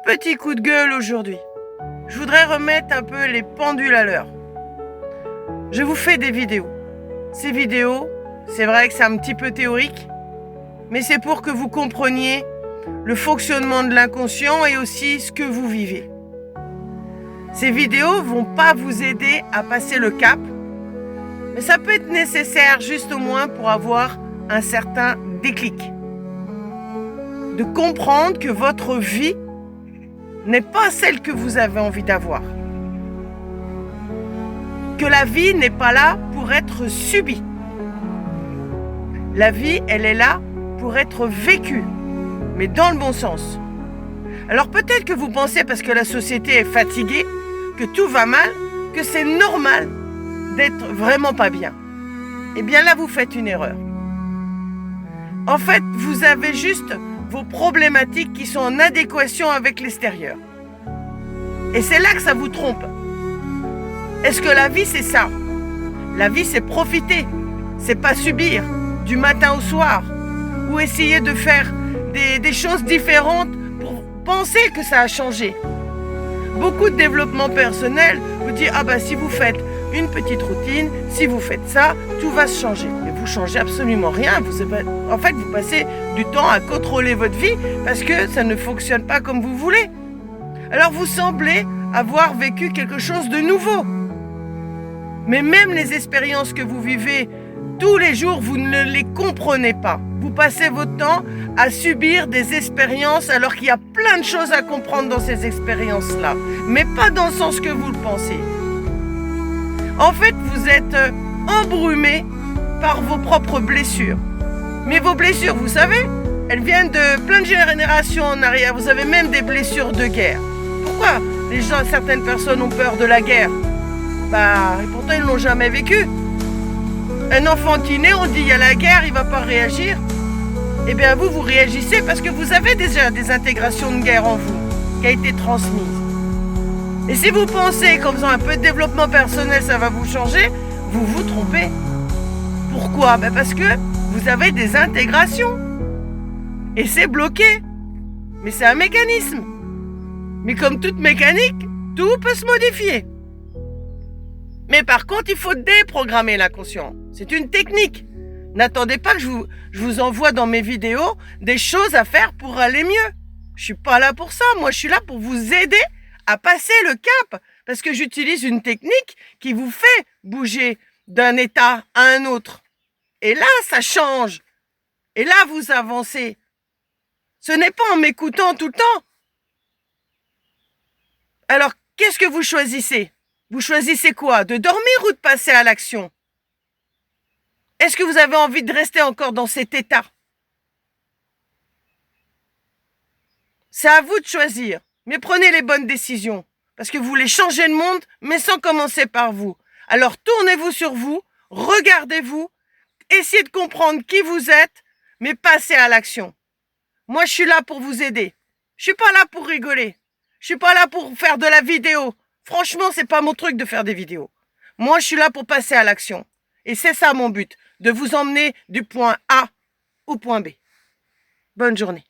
petit coup de gueule aujourd'hui. Je voudrais remettre un peu les pendules à l'heure. Je vous fais des vidéos. Ces vidéos, c'est vrai que c'est un petit peu théorique, mais c'est pour que vous compreniez le fonctionnement de l'inconscient et aussi ce que vous vivez. Ces vidéos vont pas vous aider à passer le cap, mais ça peut être nécessaire juste au moins pour avoir un certain déclic. De comprendre que votre vie n'est pas celle que vous avez envie d'avoir. Que la vie n'est pas là pour être subie. La vie, elle est là pour être vécue, mais dans le bon sens. Alors peut-être que vous pensez, parce que la société est fatiguée, que tout va mal, que c'est normal d'être vraiment pas bien. Eh bien là, vous faites une erreur. En fait, vous avez juste vos problématiques qui sont en adéquation avec l'extérieur. Et c'est là que ça vous trompe. Est-ce que la vie, c'est ça? La vie, c'est profiter. C'est pas subir du matin au soir. Ou essayer de faire des choses différentes pour penser que ça a changé. Beaucoup de développement personnel vous dit si vous faites une petite routine, si vous faites ça, tout va se changer. Mais vous changez absolument rien. En fait, vous passez du temps à contrôler votre vie parce que ça ne fonctionne pas comme vous voulez. Alors vous semblez avoir vécu quelque chose de nouveau. Mais même les expériences que vous vivez tous les jours, vous ne les comprenez pas. Vous passez votre temps à subir des expériences alors qu'il y a plein de choses à comprendre dans ces expériences-là. Mais pas dans le sens que vous le pensez. En fait, vous êtes embrumé par vos propres blessures. Mais vos blessures, vous savez, elles viennent de plein de générations en arrière. Vous avez même des blessures de guerre. Pourquoi certaines personnes ont peur de la guerre? Et pourtant, ils ne l'ont jamais vécu. Un enfant qui naît, on dit il y a la guerre, il ne va pas réagir. Eh bien, vous réagissez parce que vous avez déjà des intégrations de guerre en vous, qui a été transmise. Et si vous pensez qu'en faisant un peu de développement personnel, ça va vous changer, vous vous trompez. Pourquoi? Parce que vous avez des intégrations. Et c'est bloqué. Mais c'est un mécanisme. Mais comme toute mécanique, tout peut se modifier. Mais par contre, il faut déprogrammer l'inconscient. C'est une technique. N'attendez pas que je vous envoie dans mes vidéos des choses à faire pour aller mieux. Je suis pas là pour ça. Moi, je suis là pour vous aider à passer le cap. Parce que j'utilise une technique qui vous fait bouger d'un état à un autre. Et là, ça change. Et là, vous avancez. Ce n'est pas en m'écoutant tout le temps. Alors, qu'est-ce que vous choisissez? Vous choisissez quoi? De dormir ou de passer à l'action? Est-ce que vous avez envie de rester encore dans cet état? C'est à vous de choisir. Mais prenez les bonnes décisions. Parce que vous voulez changer le monde, mais sans commencer par vous. Alors tournez-vous sur vous, regardez-vous, essayez de comprendre qui vous êtes, mais passez à l'action. Moi, je suis là pour vous aider. Je suis pas là pour rigoler. Je suis pas là pour faire de la vidéo. Franchement, c'est pas mon truc de faire des vidéos. Moi, je suis là pour passer à l'action. Et c'est ça mon but, de vous emmener du point A au point B. Bonne journée.